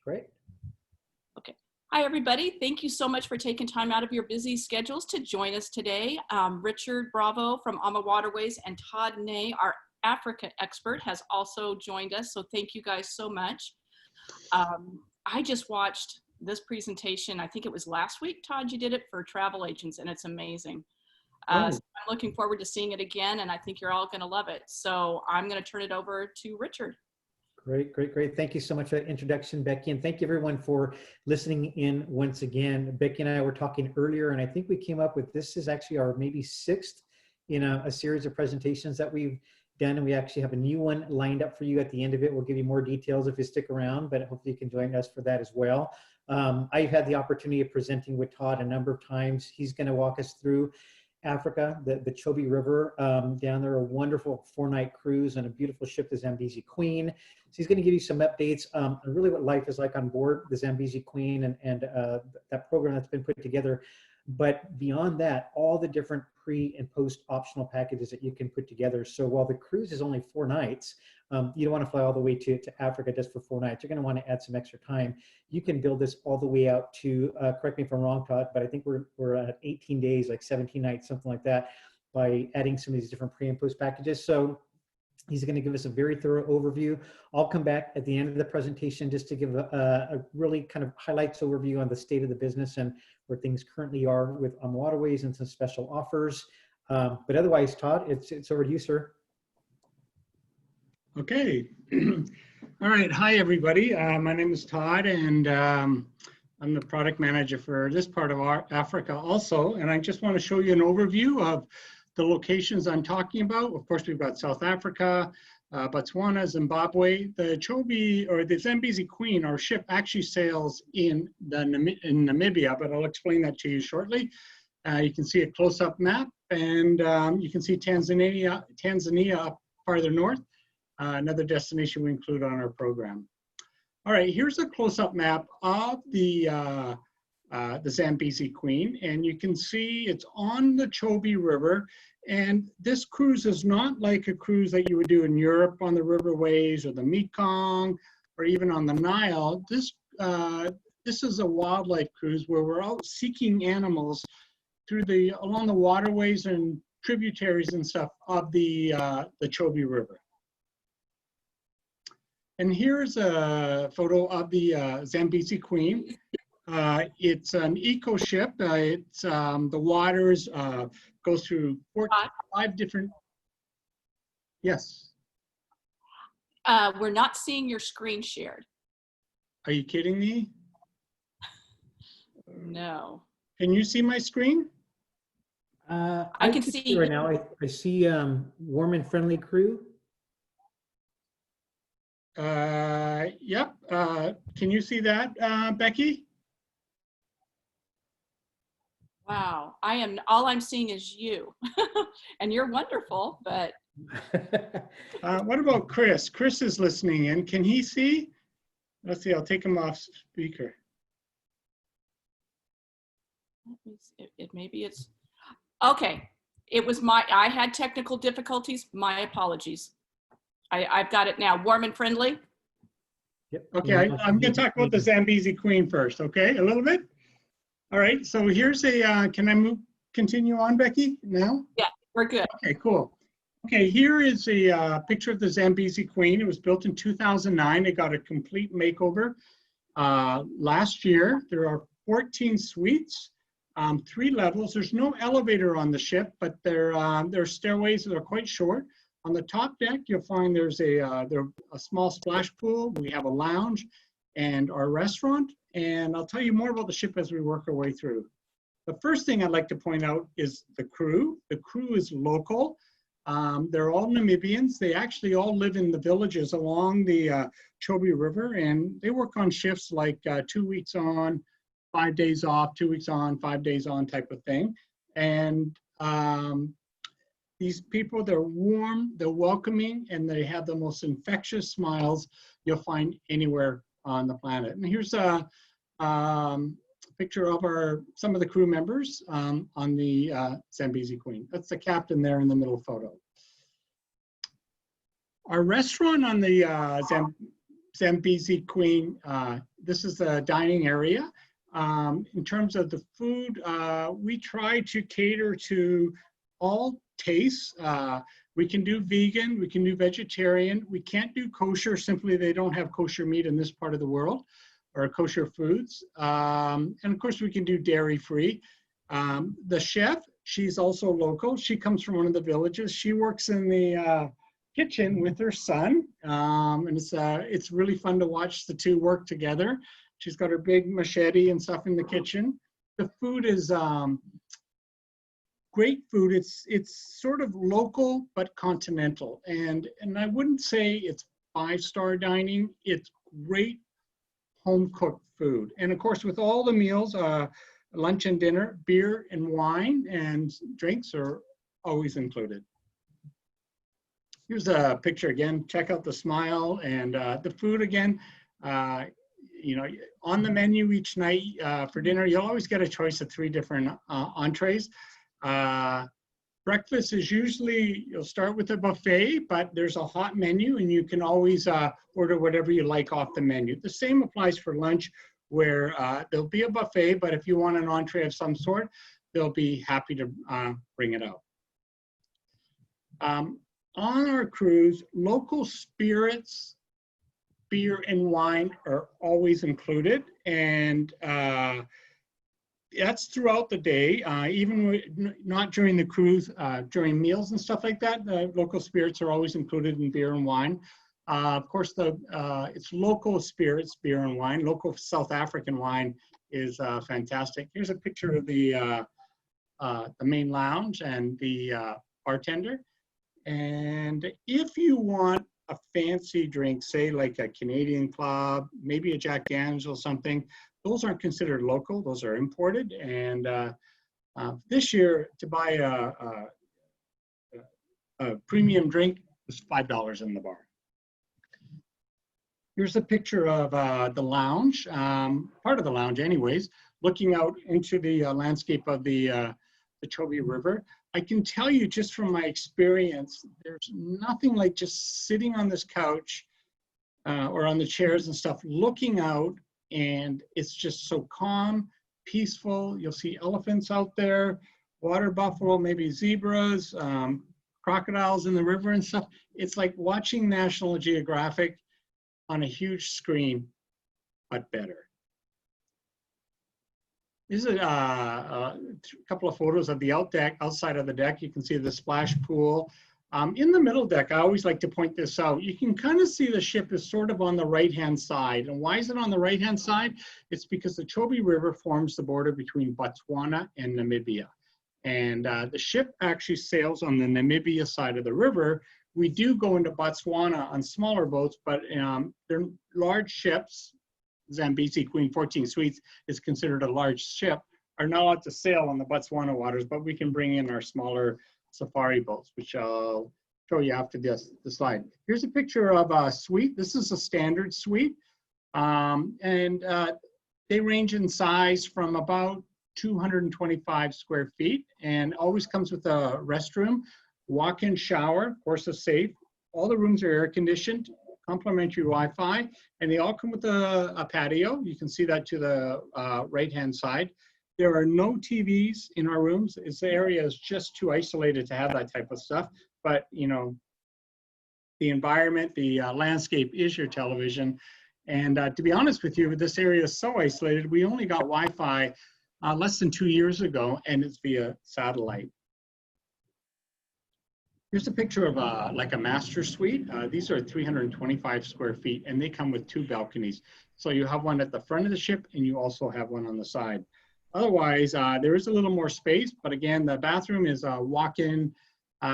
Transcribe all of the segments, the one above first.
Great. Okay. Hi, everybody. Thank you so much for taking time out of your busy schedules to join us today. Richard Bravo from AmaWaterways and Todd Ney, our Africa expert, has also joined us. So thank you guys so much. I just watched this presentation. I think it was last week, Todd, you did it for travel agents, and it's amazing. So I'm looking forward to seeing it again, and I think you're all going to love it. So I'm going to turn it over to Richard. Great, great, great. Thank you so much for that introduction, Becky. And thank you everyone for listening in once again. Becky and I were talking earlier, and I think we came up with, this is actually our maybe 6th in a series of presentations that we've done. And we actually have a new one lined up for you at the end of it. We'll give you more details if you stick around, but hopefully you can join us for that as well. I've had the opportunity of presenting with Todd a number of times. He's going to walk us through Africa, the Chobe River down there, a wonderful 4-night cruise on a beautiful ship, the Zambezi Queen. So he's going to give you some updates on really what life is like on board the Zambezi Queen and that program that's been put together. But beyond that, all the different pre and post optional packages that you can put together. So while the cruise is only 4 nights, you don't want to fly all the way to Africa just for 4 nights. You're going to want to add some extra time. You can build this all the way out to, correct me if I'm wrong, Todd, but I think we're at 18 days, like 17 nights, something like that, by adding some of these different pre and post packages. So he's going to give us a very thorough overview. I'll come back at the end of the presentation just to give a really kind of highlights overview on the state of the business and where things currently are with AmaWaterways and some special offers. But otherwise, Todd, it's over to you, sir. Okay. All right. Hi, everybody. My name is Todd, and I'm the product manager for this part of Africa also. And I just want to show you an overview of the locations I'm talking about. Of course, we've got South Africa, Botswana, Zimbabwe. The Chobe, or the Zambezi Queen, our ship actually sails in Namibia, but I'll explain that to you shortly. You can see a close-up map, and you can see Tanzania up farther north, another destination we include on our program. All right, here's a close-up map of the Zambezi Queen, and you can see it's on the Chobe River. And this cruise is not like a cruise that you would do in Europe on the riverways or the Mekong or even on the Nile. This is a wildlife cruise where we're out seeking animals along the waterways and tributaries and stuff of the Chobe River. And here's a photo of the Zambezi Queen. It's an eco ship. It's the waters goes through 5 different. Yes. We're not seeing your screen shared. Are you kidding me? No. Can you see my screen? I can see right now. I see warm and friendly crew. Yep. Can you see that, Becky? Wow, all I'm seeing is you. And you're wonderful, but. What about Chris? Chris is listening in. Can he see? Let's see, I'll take him off speaker. Maybe it's, okay. I had technical difficulties, my apologies. I've got it now, warm and friendly. Yep. Okay, I'm gonna talk about the Zambezi Queen first, okay, a little bit? All right, so here's a, can I continue on, Becky, now? Yeah, we're good. Okay, cool. Okay, here is a picture of the Zambezi Queen. It was built in 2009. It got a complete makeover last year. There are 14 suites, 3 levels. There's no elevator on the ship, but there are stairways that are quite short. On the top deck, you'll find there's a small splash pool. We have a lounge and our restaurant. And I'll tell you more about the ship as we work our way through. The first thing I'd like to point out is the crew. The crew is local. They're all Namibians. They actually all live in the villages along the Chobe River, and they work on shifts like 2 weeks on, 5 days off, 2 weeks on, 5 days on type of thing. And these people, they're warm, they're welcoming, and they have the most infectious smiles you'll find anywhere on the planet. And here's a picture of some of the crew members on the Zambezi Queen. That's the captain there in the middle photo. Our restaurant on the Zambezi Queen. This is the dining area. In terms of the food, we try to cater to all tastes. We can do vegan, we can do vegetarian. We can't do kosher, simply they don't have kosher meat in this part of the world, or kosher foods. And of course we can do dairy free. The chef, she's also local. She comes from one of the villages. She works in the kitchen with her son. And it's really fun to watch the two work together. She's got her big machete and stuff in the kitchen. The food is great food. It's sort of local but continental, and I wouldn't say it's 5-star dining. It's great home cooked food, and of course with all the meals, lunch and dinner, beer and wine and drinks are always included. Here's a picture again. Check out the smile and the food again. You know, on the menu each night for dinner, you'll always get a choice of 3 different entrees. Breakfast is usually, you'll start with a buffet, but there's a hot menu and you can always order whatever you like off the menu. The same applies for lunch, where there'll be a buffet, but if you want an entree of some sort, they'll be happy to bring it out. On our cruise, local spirits, beer and wine are always included, and that's throughout the day, even not during the cruise, during meals and stuff like that. The local spirits are always included in beer and wine. Of course, it's local spirits, beer and wine. Local South African wine is fantastic. Here's a picture of the main lounge and the bartender. And if you want a fancy drink, say like a Canadian Club, maybe a Jack Daniels or something, those aren't considered local, those are imported. And this year, to buy a premium drink was $5 in the bar. Here's a picture of the lounge, part of the lounge anyways, looking out into the landscape of the Chobe River. I can tell you just from my experience, there's nothing like just sitting on this couch or on the chairs and stuff, looking out, and it's just so calm, peaceful. You'll see elephants out there, water buffalo, maybe zebras, crocodiles in the river and stuff. It's like watching National Geographic on a huge screen, but better. This is a couple of photos of the outside of the deck. You can see the splash pool. In the middle deck, I always like to point this out. You can kind of see the ship is sort of on the right-hand side. And why is it on the right-hand side? It's because the Chobe River forms the border between Botswana and Namibia. And the ship actually sails on the Namibia side of the river. We do go into Botswana on smaller boats, but they're large ships. Zambezi Queen 14 Suites is considered a large ship, are not allowed to sail on the Botswana waters, but we can bring in our smaller safari boats, which I'll show you after the slide. Here's a picture of a suite. This is a standard suite, and they range in size from about 225 square feet, and always comes with a restroom, walk-in shower, of course, is safe. All the rooms are air conditioned, complimentary Wi-Fi, and they all come with a patio. You can see that to the right-hand side. There are no TVs in our rooms. This area is just too isolated to have that type of stuff. But, you know, the environment, the landscape is your television. And to be honest with you, this area is so isolated. We only got Wi-Fi less than 2 years ago, and it's via satellite. Here's a picture of like a master suite. These are 325 square feet, and they come with 2 balconies. So you have one at the front of the ship, and you also have one on the side. Otherwise, there is a little more space, but again, the bathroom is a walk-in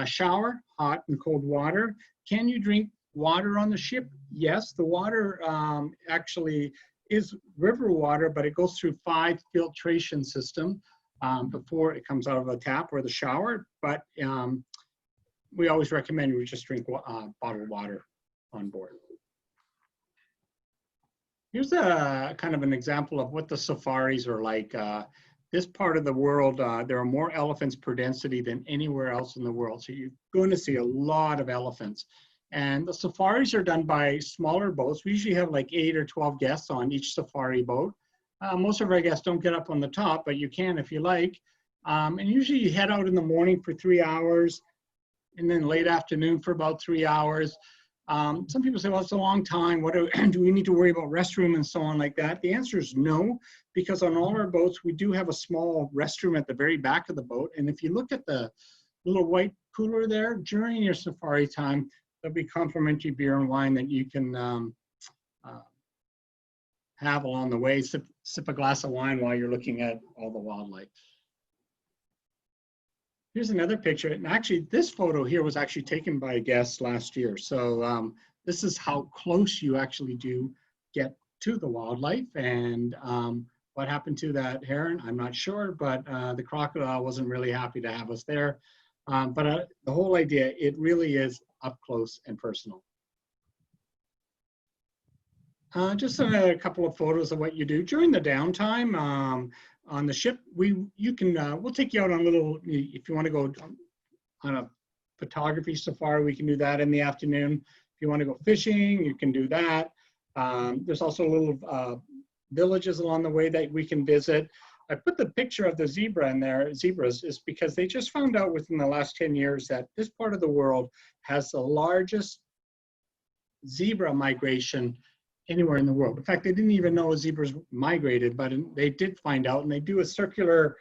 shower, hot and cold water. Can you drink water on the ship? Yes, the water actually is river water, but it goes through 5 filtration systems before it comes out of the tap or the shower. But we always recommend you just drink bottled water on board. Here's a kind of an example of what the safaris are like. This part of the world, there are more elephants per density than anywhere else in the world. So you're going to see a lot of elephants. And the safaris are done by smaller boats. We usually have like 8 or 12 guests on each safari boat. Most of our guests don't get up on the top, but you can if you like. And usually you head out in the morning for 3 hours and then late afternoon for about 3 hours. Some people say, well, it's a long time. What do we need to worry about restroom and so on like that? The answer is no, because on all our boats, we do have a small restroom at the very back of the boat. And if you look at the little white cooler there, during your safari time, there'll be complimentary beer and wine that you can have along the way. Sip a glass of wine while you're looking at all the wildlife. Here's another picture. And actually, this photo here was actually taken by a guest last year. So this is how close you actually do get to the wildlife. And what happened to that heron, I'm not sure, but the crocodile wasn't really happy to have us there. But the whole idea, it really is up close and personal. Just a couple of photos of what you do during the downtime. On the ship, we'll take you out on a little, if you want to go on a photography safari, we can do that in the afternoon. If you want to go fishing, you can do that. There's also little villages along the way that we can visit. I put the picture of the zebra in there, zebras, is because they just found out within the last 10 years that this part of the world has the largest zebra migration anywhere in the world. In fact, they didn't even know zebras migrated, but they did find out, and they do a circular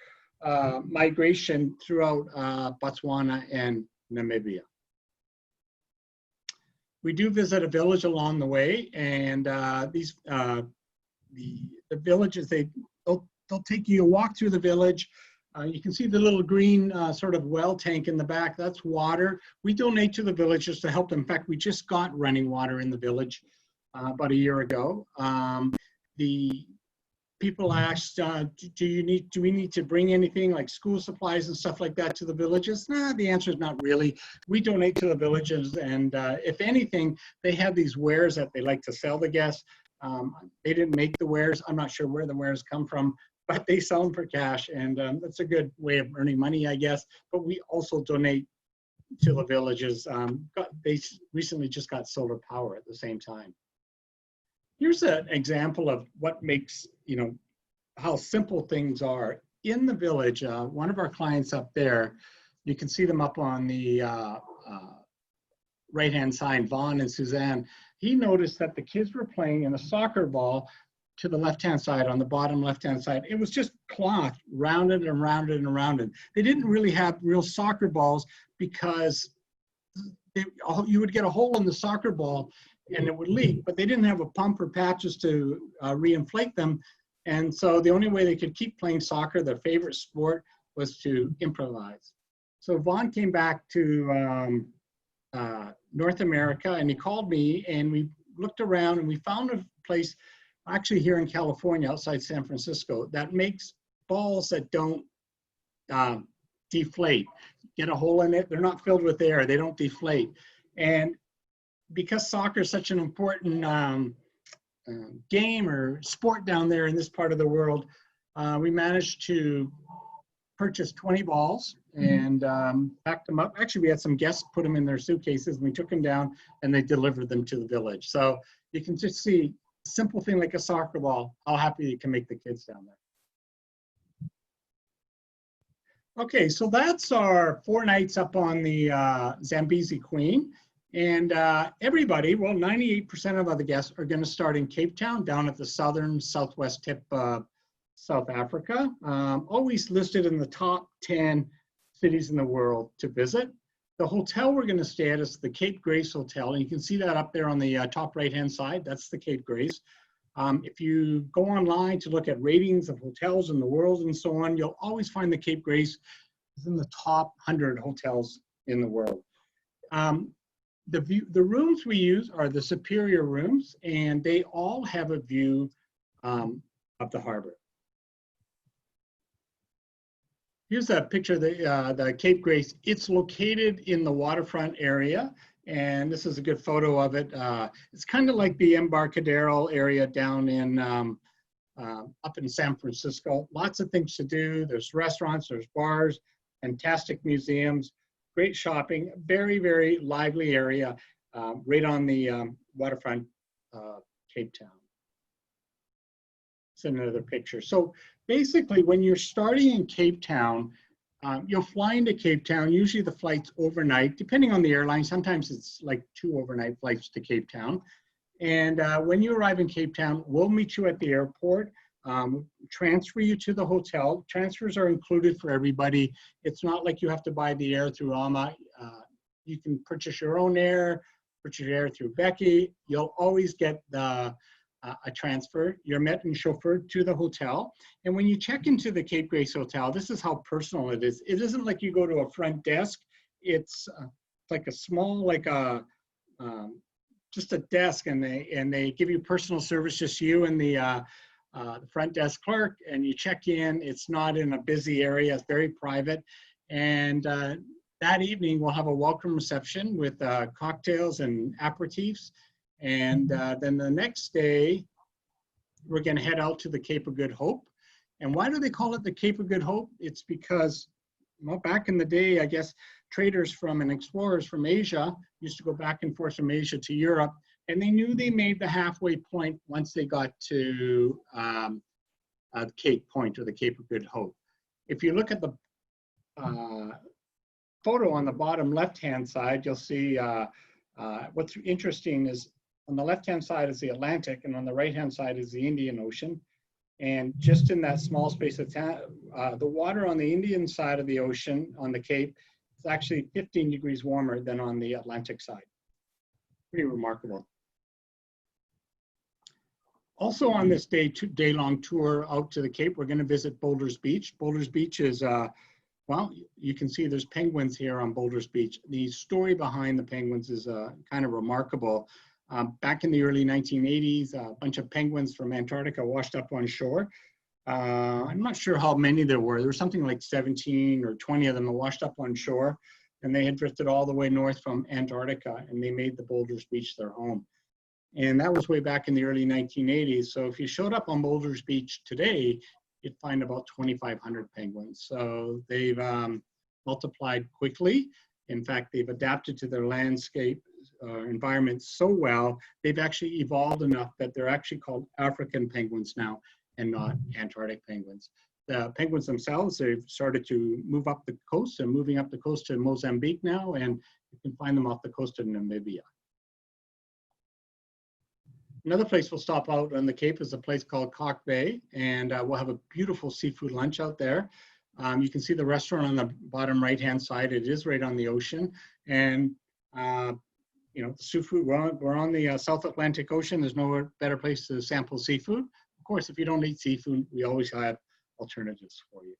migration throughout Botswana and Namibia. We do visit a village along the way, and the villages, they'll take you a walk through the village. You can see the little green sort of well tank in the back. That's water. We donate to the villages to help them. In fact, we just got running water in the village about a year ago. The people asked, do we need to bring anything like school supplies and stuff like that to the villages? Nah, the answer is not really. We donate to the villages, and if anything, they have these wares that they like to sell the guests. They didn't make the wares. I'm not sure where the wares come from, but they sell them for cash, and that's a good way of earning money, I guess. But we also donate to the villages. They recently just got solar power at the same time. Here's an example of what makes, how simple things are. In the village, one of our clients up there, you can see them up on the right-hand side, Vaughn and Suzanne. He noticed that the kids were playing in a soccer ball to the left-hand side, on the bottom left-hand side. It was just cloth, rounded and rounded and rounded. They didn't really have real soccer balls because you would get a hole in the soccer ball and it would leak, but they didn't have a pump or patches to reinflate them. And so the only way they could keep playing soccer, their favorite sport, was to improvise. So Vaughn came back to North America, and he called me, and we looked around, and we found a place actually here in California outside San Francisco that makes balls that don't deflate. Get a hole in it, they're not filled with air, they don't deflate. And because soccer is such an important game or sport down there in this part of the world, we managed to purchase 20 balls and packed them up. Actually, we had some guests put them in their suitcases, and we took them down and they delivered them to the village. So you can just see a simple thing like a soccer ball, how happy you can make the kids down there. Okay, so that's our 4 nights up on the Zambezi Queen. And everybody, well, 98% of other guests are going to start in Cape Town, down at the southwest tip of South Africa. Always listed in the top 10 cities in the world to visit. The hotel we're going to stay at is the Cape Grace Hotel, and you can see that up there on the top right-hand side. That's the Cape Grace. If you go online to look at ratings of hotels in the world and so on, you'll always find the Cape Grace is in the top 100 hotels in the world. The rooms we use are the Superior rooms, and they all have a view of the harbor. Here's a picture of the Cape Grace. It's located in the waterfront area, and this is a good photo of it. It's kind of like the Embarcadero area down in up in San Francisco. Lots of things to do. There's restaurants, there's bars, fantastic museums, great shopping, very, very lively area. right on the waterfront, Cape Town. It's another picture. So basically, when you're starting in Cape Town, you'll fly into Cape Town. Usually the flight's overnight, depending on the airline. Sometimes it's like 2 overnight flights to Cape Town. And when you arrive in Cape Town, we'll meet you at the airport, transfer you to the hotel. Transfers are included for everybody. It's not like you have to buy the air through AMA. You can purchase your own air, purchase your air through Becky. You'll always get a transfer. You're met and chauffeured to the hotel. And when you check into the Cape Grace Hotel, this is how personal it is. It isn't like you go to a front desk. It's like a small, like a, just a desk, and they give you personal service, just you and the front desk clerk, and you check in. It's not in a busy area. It's very private. And that evening, we'll have a welcome reception with cocktails and aperitifs. And then the next day, we're going to head out to the Cape of Good Hope. And why do they call it the Cape of Good Hope? It's because, well, back in the day, I guess traders and explorers from Asia used to go back and forth from Asia to Europe, and they knew they made the halfway point once they got to Cape Point, or the Cape of Good Hope. If you look at the photo on the bottom left-hand side, you'll see what's interesting is on the left-hand side is the Atlantic, and on the right-hand side is the Indian Ocean. And just in that small space of time, the water on the Indian side of the ocean on the Cape is actually 15 degrees warmer than on the Atlantic side. Pretty remarkable. Also on this day-long tour out to the Cape, we're going to visit Boulders Beach. Boulders Beach is, well, you can see there's penguins here on Boulders Beach. The story behind the penguins is kind of remarkable. Back in the early 1980s, a bunch of penguins from Antarctica washed up on shore. I'm not sure how many there were. There was something like 17 or 20 of them that washed up on shore, and they had drifted all the way north from Antarctica, and they made the Boulders Beach their home. And that was way back in the early 1980s. So if you showed up on Boulders Beach today, you'd find about 2,500 penguins. So they've multiplied quickly. In fact, they've adapted to their landscape environment so well, they've actually evolved enough that they're actually called African penguins now and not Antarctic penguins. The penguins themselves, they've started to move up the coast and moving up the coast to Mozambique now, and you can find them off the coast of Namibia. Another place we'll stop out on the Cape is a place called Cock Bay, and we'll have a beautiful seafood lunch out there. You can see the restaurant on the bottom right-hand side. It is right on the ocean, and you know, the seafood, we're on the South Atlantic Ocean. There's no better place to sample seafood. Of course, if you don't eat seafood, we always have alternatives for you.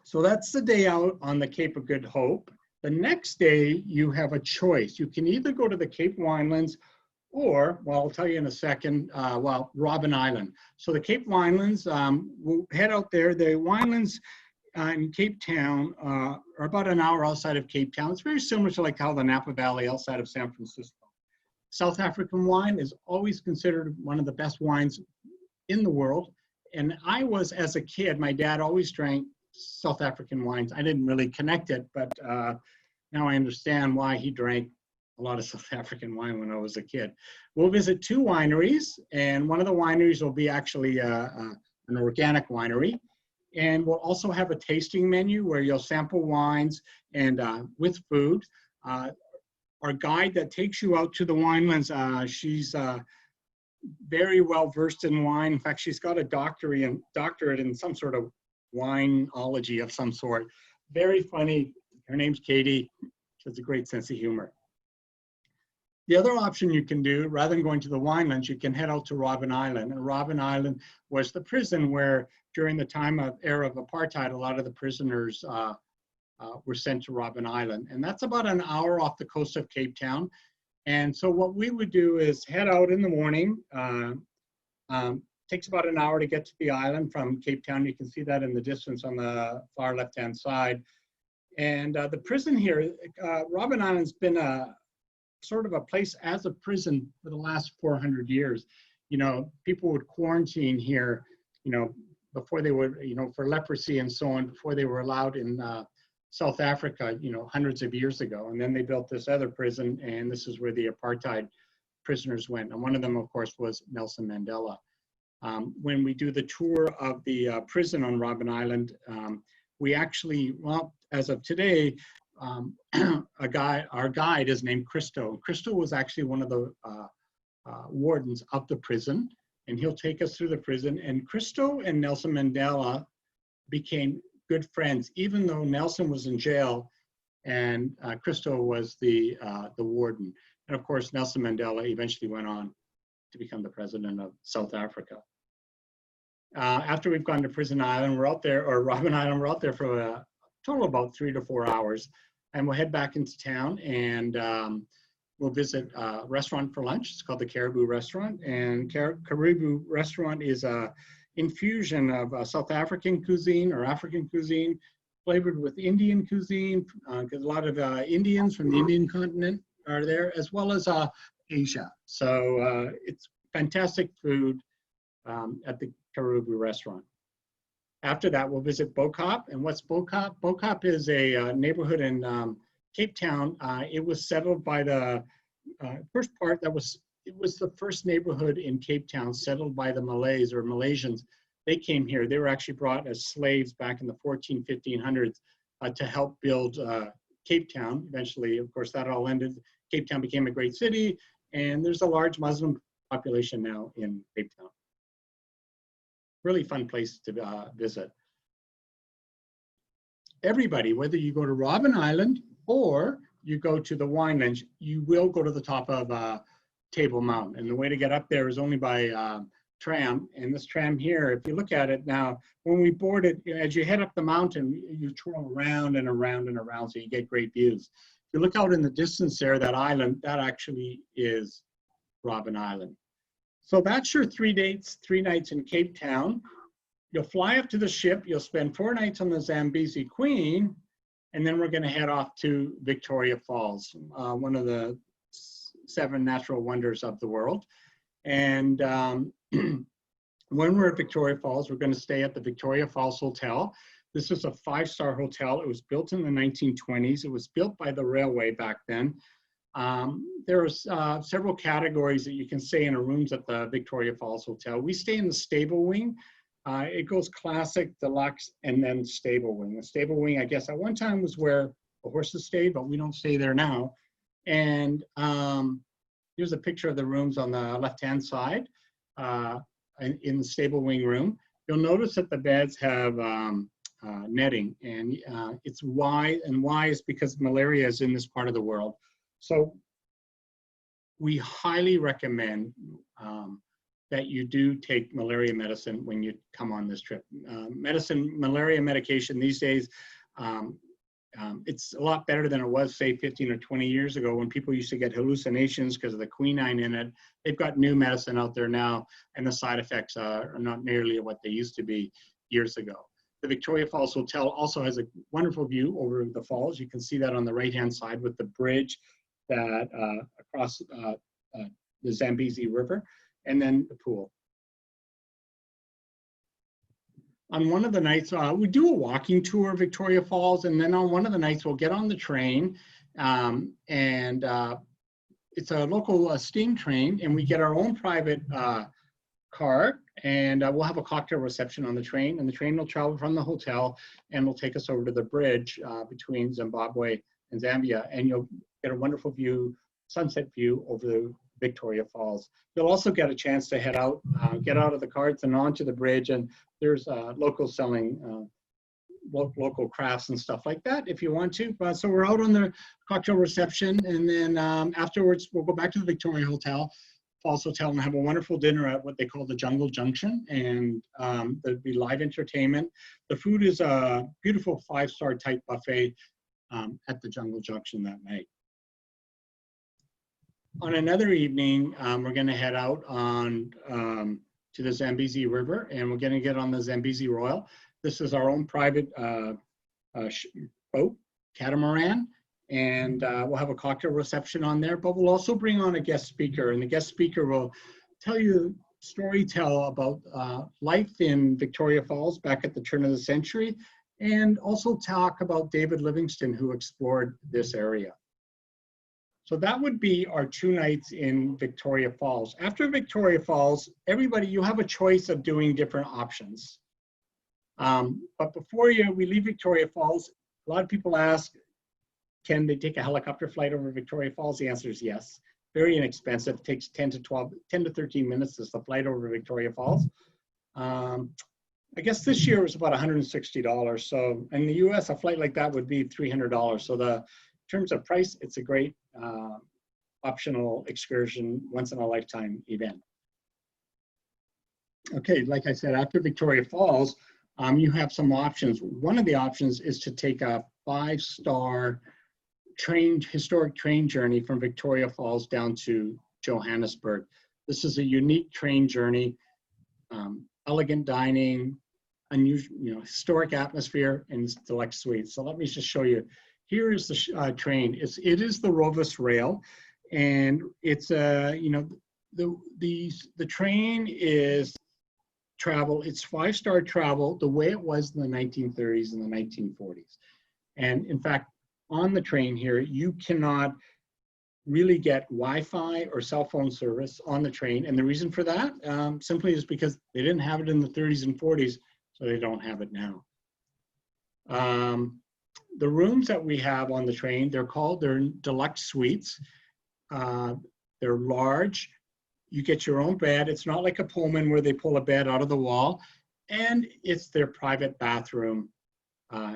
So that's the day out on the Cape of Good Hope. The next day, you have a choice. You can either go to the Cape Winelands or, well, I'll tell you in a second, well, Robben Island. So the Cape Winelands, we'll head out there. The Winelands in Cape Town are about an hour outside of Cape Town. It's very similar to like how the Napa Valley outside of San Francisco. South African wine is always considered one of the best wines in the world. And I was, as a kid, my dad always drank South African wines. I didn't really connect it, but now I understand why he drank a lot of South African wine when I was a kid. We'll visit 2 wineries, and one of the wineries will be actually an organic winery. And we'll also have a tasting menu where you'll sample wines and with food. Our guide that takes you out to the winelands, she's very well versed in wine. In fact, she's got a doctorate in some sort of wineology of some sort. Very funny. Her name's Katie. She has a great sense of humor. The other option you can do, rather than going to the winelands, you can head out to Robben Island. And Robben Island was the prison where, during the era of apartheid, a lot of the prisoners were sent to Robben Island. And that's about an hour off the coast of Cape Town. And so what we would do is head out in the morning. Takes about an hour to get to the island from Cape Town. You can see that in the distance on the far left-hand side. And the prison here, Robben Island's been a sort of a place as a prison for the last 400 years. You know, people would quarantine here, you know, before they would, you know, for leprosy and so on, before they were allowed in South Africa, you know, hundreds of years ago. And then they built this other prison, and this is where the apartheid prisoners went. And one of them, of course, was Nelson Mandela. When we do the tour of the prison on Robben Island, we actually, well, as of today, our guide is named Christo. Christo was actually one of the wardens of the prison, and he'll take us through the prison. And Christo and Nelson Mandela became good friends, even though Nelson was in jail and Christo was the warden. And of course, Nelson Mandela eventually went on to become the president of South Africa. After we've gone to Prison Island, we're out there, or Robben Island, we're out there for a total of about 3 to 4 hours. And we'll head back into town, and we'll visit a restaurant for lunch. It's called the Caribou Restaurant. And Caribou Restaurant is a infusion of South African cuisine or African cuisine flavored with Indian cuisine, because a lot of Indians from the Indian continent are there, as well as Asia. So it's fantastic food at the Caribou Restaurant. After that, we'll visit Bokop. And what's Bokop? Bokop is a neighborhood in Cape Town. It was settled by the first part it was the first neighborhood in Cape Town settled by the Malays or Malaysians. They came here. They were actually brought as slaves back in the 1500s to help build Cape Town. Eventually, of course, that all ended. Cape Town became a great city, and there's a large Muslim population now in Cape Town. Really fun place to visit. Everybody, whether you go to Robben Island or you go to the Winelands, you will go to the top of Table Mountain. And the way to get up there is only by tram. And this tram here, if you look at it now, when we board it, as you head up the mountain, you twirl around and around and around, so you get great views. If you look out in the distance there, that island, that actually is Robben Island. So that's your 3 dates, 3 nights in Cape Town. You'll fly up to the ship. You'll spend 4 nights on the Zambezi Queen, and then we're going to head off to Victoria Falls, one of the 7 natural wonders of the world. And when we're at Victoria Falls, we're going to stay at the Victoria Falls Hotel. This is a 5-star hotel. It was built in the 1920s. It was built by the railway back then. There are several categories that you can stay in rooms at the Victoria Falls Hotel. We stay in the stable wing. It goes classic, deluxe, and then stable wing. The stable wing, I guess, at one time was where the horses stayed, but we don't stay there now. And here's a picture of the rooms on the left-hand side in the stable wing room. You'll notice that the beds have netting, and it's why, and why is because malaria is in this part of the world. So we highly recommend that you do take malaria medicine when you come on this trip. Malaria medication these days, it's a lot better than it was, say, 15 or 20 years ago when people used to get hallucinations because of the quinine in it. They've got new medicine out there now, and the side effects are not nearly what they used to be years ago. The Victoria Falls Hotel also has a wonderful view over the falls. You can see that on the right-hand side with the bridge that across the Zambezi River, and then the pool. On one of the nights, we do a walking tour of Victoria Falls, and then on one of the nights, we'll get on the train, and it's a local steam train, and we get our own private car, and we'll have a cocktail reception on the train, and the train will travel from the hotel, and will take us over to the bridge between Zimbabwe and Zambia, and you'll get a wonderful view, sunset view over the Victoria Falls. You'll also get a chance to head out, get out of the carts and onto the bridge, and there's locals selling local crafts and stuff like that if you want to. So we're out on the cocktail reception, and then afterwards we'll go back to the Victoria Falls Hotel and have a wonderful dinner at what they call the Jungle Junction, and there'll be live entertainment. The food is a beautiful 5-star type buffet at the Jungle Junction that night. On another evening, we're going to head out on to the Zambezi River, and we're going to get on the Zambezi Royal. This is our own private boat, catamaran, and we'll have a cocktail reception on there, but we'll also bring on a guest speaker, and the guest speaker will tell you storytell about life in Victoria Falls back at the turn of the century, and also talk about David Livingston, who explored this area. So that would be our 2 nights in Victoria Falls. After Victoria Falls, everybody, you have a choice of doing different options. But before we leave Victoria Falls, a lot of people ask, can they take a helicopter flight over Victoria Falls? The answer is yes. Very inexpensive. It takes 10 to 13 minutes is the flight over Victoria Falls. I guess this year was about $160. So in the US, a flight like that would be $300. So in terms of price, it's a great optional excursion, once in a lifetime event. Okay, like I said, after Victoria Falls, you have some options. One of the options is to take a 5-star historic train journey from Victoria Falls down to Johannesburg. This is a unique train journey, elegant dining, unusual, historic atmosphere, and deluxe suites. So let me just show you. Here is the train. It is the Rovus rail, and it's the train is travel. It's 5-star travel the way it was in the 1930s and the 1940s. And in fact, on the train here, you cannot really get Wi-Fi or cell phone service on the train. And the reason for that simply is because they didn't have it in the 30s and 40s, so they don't have it now. The rooms that we have on the train, they're deluxe suites. They're large. You get your own bed. It's not like a Pullman where they pull a bed out of the wall. And it's their private bathroom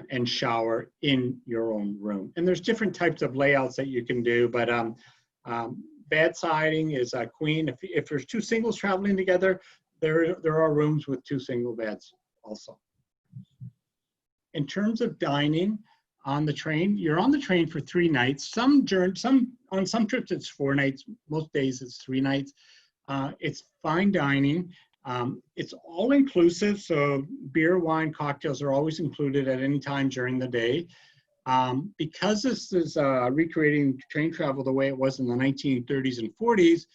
and shower in your own room. And there's different types of layouts that you can do, but bed siding is a queen. If there's 2 singles traveling together, there are rooms with 2 single beds also. In terms of dining on the train, you're on the train for 3 nights. On some trips it's 4 nights. Most days it's 3 nights. It's fine dining. It's all inclusive, so beer, wine, cocktails are always included at any time during the day. Because this is recreating train travel the way it was in the 1930s and 40s,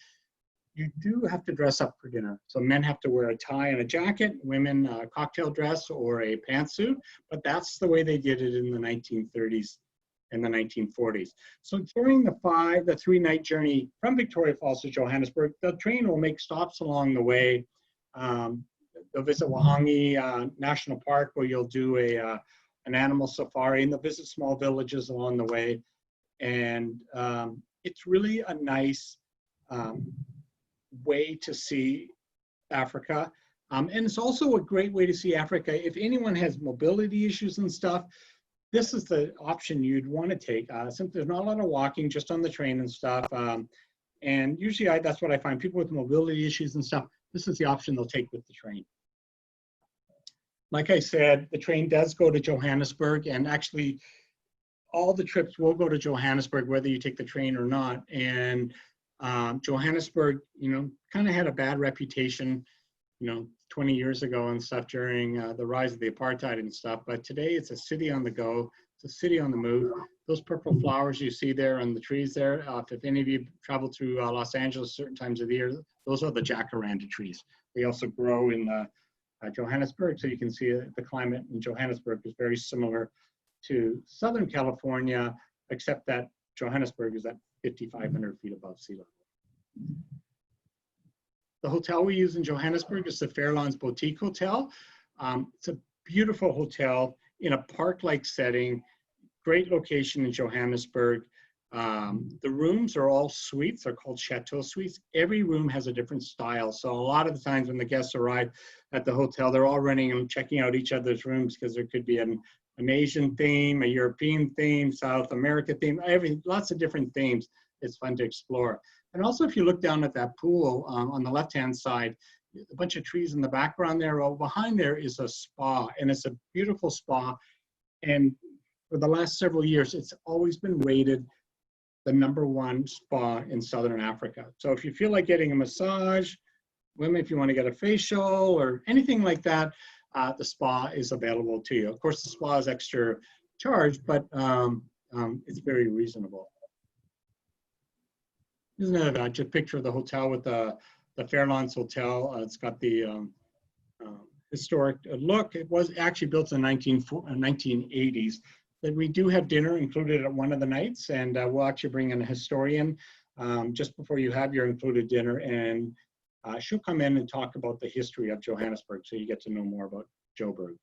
you do have to dress up for dinner. So men have to wear a tie and a jacket, women a cocktail dress or a pantsuit, but that's the way they did it in the 1930s and the 1940s. So during the 3-night journey from Victoria Falls to Johannesburg, the train will make stops along the way. They'll visit Kruger National Park, where you'll do an animal safari, and they'll visit small villages along the way. And it's really a nice way to see Africa. And it's also a great way to see Africa. If anyone has mobility issues and stuff, this is the option you'd want to take. Since there's not a lot of walking just on the train and stuff. And usually that's what I find. People with mobility issues and stuff, this is the option they'll take with the train. Like I said, the train does go to Johannesburg, and actually all the trips will go to Johannesburg, whether you take the train or not. And Johannesburg, kind of had a bad reputation, 20 years ago and stuff during the rise of the apartheid and stuff. But today it's a city on the go. It's a city on the move. Those purple flowers you see there on the trees there, if any of you travel through Los Angeles certain times of the year, those are the jacaranda trees. They also grow in Johannesburg, so you can see the climate in Johannesburg is very similar to Southern California, except that Johannesburg is at 5,500 feet above sea level. The hotel we use in Johannesburg is the Fairlawns Boutique Hotel. It's a beautiful hotel in a park-like setting, great location in Johannesburg. The rooms are all suites. They're called chateau suites. Every room has a different style. So a lot of the times when the guests arrive at the hotel, they're all running and checking out each other's rooms because there could be an Asian theme, a European theme, South America theme, lots of different themes. It's fun to explore. And also, if you look down at that pool on the left-hand side, a bunch of trees in the background there. Well, behind there is a spa, and it's a beautiful spa. And for the last several years, it's always been rated the #1 spa in Southern Africa. So if you feel like getting a massage, women, if you want to get a facial or anything like that, the spa is available to you. Of course, the spa is extra charge, but it's very reasonable. Isn't that just a picture of the hotel with the Fairlawns Hotel? It's got the historic look. It was actually built in the 1980s. But we do have dinner included at one of the nights, and we'll actually bring in a historian just before you have your included dinner, and she'll come in and talk about the history of Johannesburg, so you get to know more about Joburg.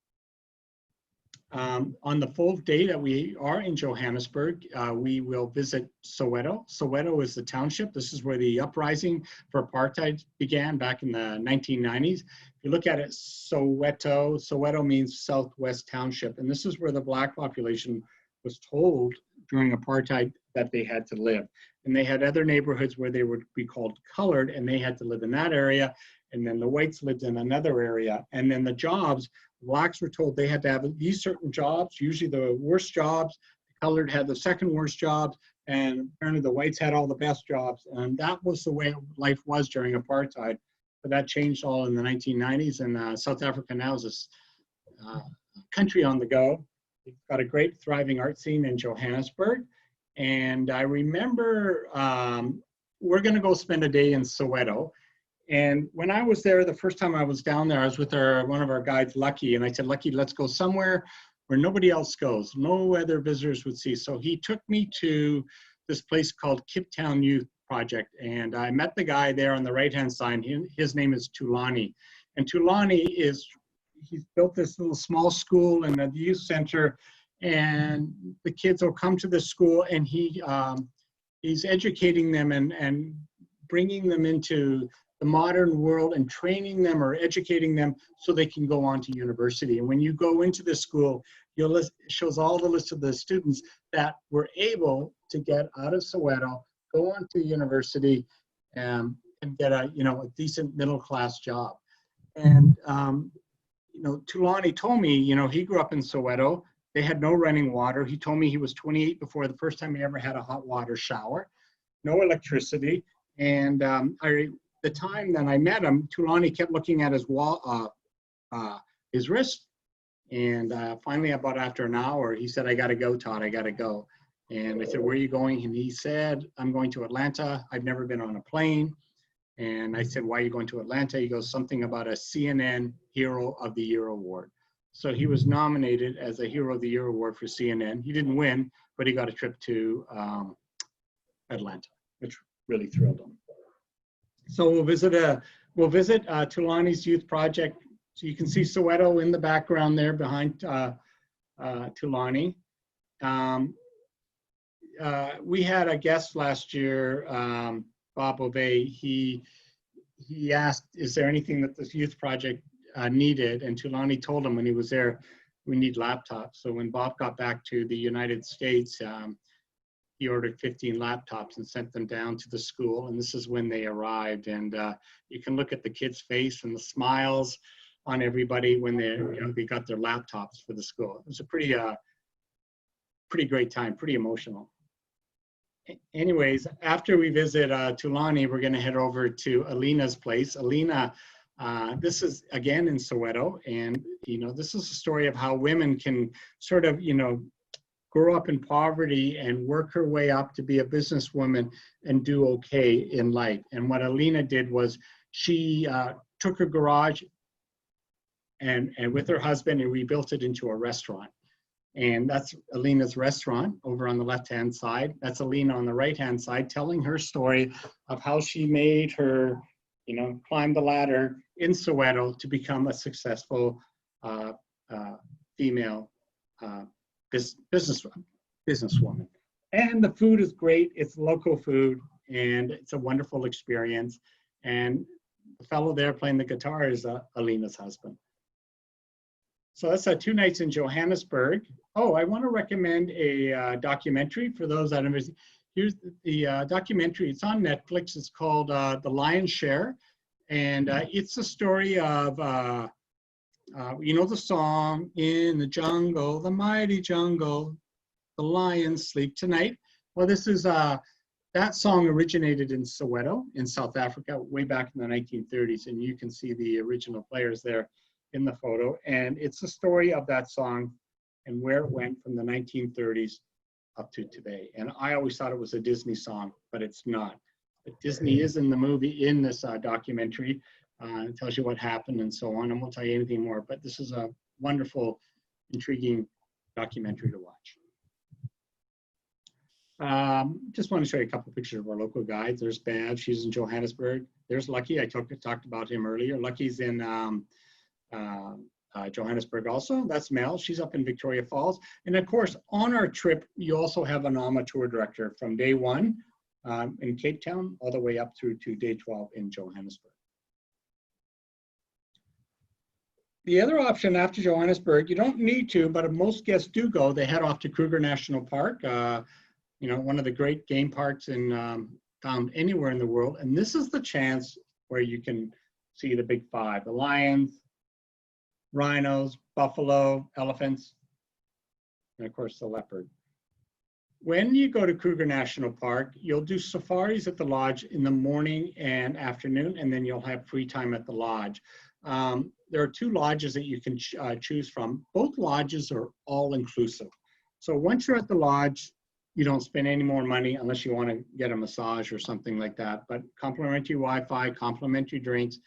On the full day that we are in Johannesburg, we will visit Soweto. Soweto is the township. This is where the uprising for apartheid began back in the 1990s. If you look at it, Soweto means Southwest Township, and this is where the Black population was told during apartheid that they had to live. And they had other neighborhoods where they would be called colored, and they had to live in that area, and then the whites lived in another area. And then the jobs, Blacks were told they had to have these certain jobs, usually the worst jobs. The colored had the second worst jobs, and apparently the whites had all the best jobs. And that was the way life was during apartheid. But that changed all in the 1990s, and South Africa now is a country on the go. We've got a great thriving art scene in Johannesburg. And I remember we're gonna go spend a day in Soweto. And when I was there, the first time I was down there, I was with one of our guides, Lucky, and I said, Lucky, let's go somewhere where nobody else goes, no other visitors would see. So he took me to this place called Cape Town Youth Project, and I met the guy there on the right-hand side. His name is Tulani. And Tulani he's built this little small school and a youth center, and the kids will come to the school, and he's educating them and bringing them into the modern world and training them or educating them so they can go on to university. And when you go into the school, it shows all the list of the students that were able to get out of Soweto, go on to university, and get a decent middle class job. And Tulani told me, he grew up in Soweto. They had no running water. He told me he was 28 before the first time he ever had a hot water shower, no electricity. And the time that I met him, Tulani kept looking at his wrist. And finally, about after an hour, he said, I got to go, Todd, I got to go. And I said, where are you going? And he said, I'm going to Atlanta. I've never been on a plane. And I said, why are you going to Atlanta? He goes, something about a CNN Hero of the Year award. So he was nominated as a Hero of the Year award for CNN. He didn't win, but he got a trip to Atlanta, which really thrilled him. So we'll visit Tulani's youth project. So you can see Soweto in the background there behind Tulani. We had a guest last year, Bob Obey. He asked, is there anything that this youth project needed? And Tulani told him when he was there, we need laptops. So when Bob got back to the United States, he ordered 15 laptops and sent them down to the school. And this is when they arrived. And you can look at the kids' face and the smiles on everybody when they got their laptops for the school. It was a pretty great time, pretty emotional. Anyways, after we visit Tulani, we're gonna head over to Alina's place. Alina, this is again in Soweto. And this is a story of how women can sort of, grow up in poverty and work her way up to be a businesswoman and do okay in life. And what Alina did was she took her garage and with her husband and rebuilt it into a restaurant. And that's Alina's restaurant over on the left-hand side. That's Alina on the right-hand side telling her story of how she made her, climb the ladder in Soweto to become a successful female businesswoman. And the food is great. It's local food, and it's a wonderful experience. And the fellow there playing the guitar is Alina's husband. So that's 2 nights in Johannesburg. Oh, I want to recommend a documentary for those that are. Here's the documentary. It's on Netflix. It's called The Lion's Share, and it's a story of the song, in the jungle, the mighty jungle, the lions sleep tonight. Well, this is, that song originated in Soweto in South Africa way back in the 1930s. And you can see the original players there in the photo. And it's the story of that song and where it went from the 1930s up to today. And I always thought it was a Disney song, but it's not. But Disney is in the movie, in this documentary. It tells you what happened and so on. I won't tell you anything more, but this is a wonderful, intriguing documentary to watch. Just want to show you a couple pictures of our local guides. There's Bev, she's in Johannesburg. There's Lucky, I talked about him earlier. Lucky's in Johannesburg also. That's Mel, she's up in Victoria Falls. And of course, on our trip, you also have an AMA tour director from day 1 in Cape Town all the way up through to day 12 in Johannesburg. The other option after Johannesburg, you don't need to, but most guests do go, they head off to Kruger National Park. You know, one of the great game parks found anywhere in the world. And this is the chance where you can see the big 5, the lions, rhinos, buffalo, elephants, and of course the leopard. When you go to Kruger National Park, you'll do safaris at the lodge in the morning and afternoon, and then you'll have free time at the lodge. There are 2 lodges that you can choose from. Both lodges are all inclusive. So once you're at the lodge, you don't spend any more money unless you want to get a massage or something like that, but complimentary Wi-Fi, complimentary drinks,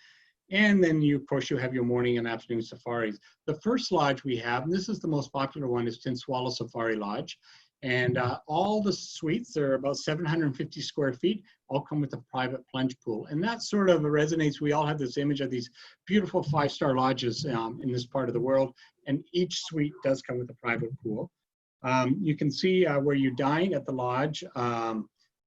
and then of course you have your morning and afternoon safaris. The first lodge we have, and this is the most popular one, is Tinswalo Safari Lodge. And all the suites, they're about 750 square feet, all come with a private plunge pool. And that sort of resonates. We all have this image of these beautiful 5-star lodges in this part of the world, and each suite does come with a private pool. You can see where you dine at the lodge.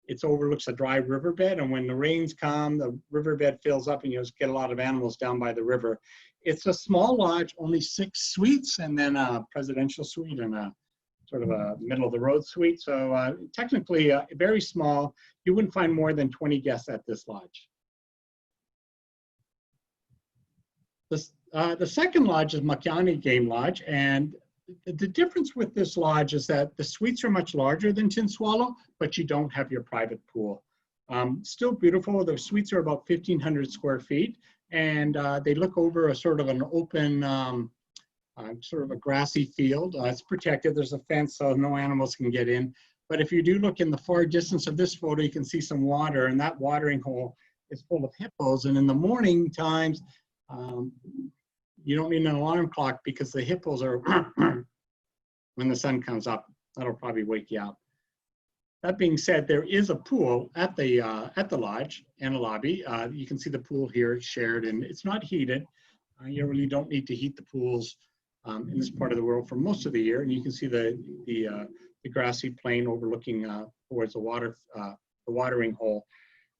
It overlooks a dry riverbed, and when the rains come, the riverbed fills up and you just get a lot of animals down by the river. It's a small lodge, only 6 suites, and then a presidential suite and a sort of a middle of the road suite. So technically very small. You wouldn't find more than 20 guests at this lodge. The second lodge is Makiani Game Lodge, and the difference with this lodge is that the suites are much larger than Tinswalo, but you don't have your private pool. Still beautiful. The suites are about 1,500 square feet, and they look over a sort of an open, sort of a grassy field. It's protected. There's a fence so no animals can get in. But if you do look in the far distance of this photo, you can see some water, and that watering hole is full of hippos. And in the morning times, you don't need an alarm clock because the hippos are when the sun comes up. That'll probably wake you up. That being said, there is a pool at the lodge and a lobby. You can see the pool here shared, and it's not heated. You really don't need to heat the pools in this part of the world for most of the year. And you can see the grassy plain overlooking towards the watering hole.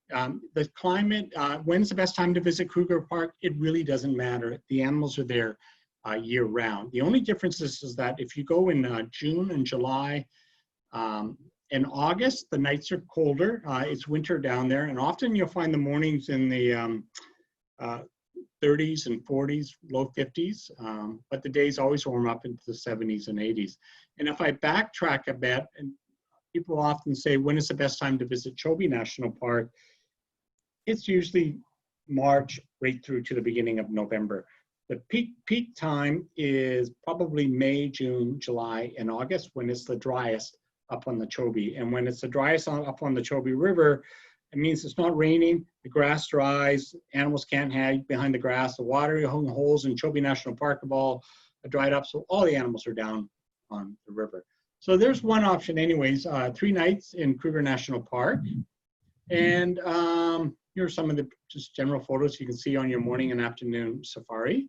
The climate, when's the best time to visit Kruger Park? It really doesn't matter. The animals are there year round. The only difference is that if you go in June and July and August, the nights are colder. It's winter down there, and often you'll find the mornings in the 30s and 40s, low 50s, but the days always warm up into the 70s and 80s. And if I backtrack a bit, and people often say, when is the best time to visit Chobe National Park? It's usually March right through to the beginning of November. The peak time is probably May, June, July, and August, when it's the driest up on the Chobe. And when it's the driest up on the Chobe River, it means it's not raining, the grass dries, animals can't hide behind the grass, the watering holes in Chobe National Park have all dried up, so all the animals are down on the river. So there's one option anyways, 3 nights in Kruger National Park. And here are some of the just general photos you can see on your morning and afternoon safari.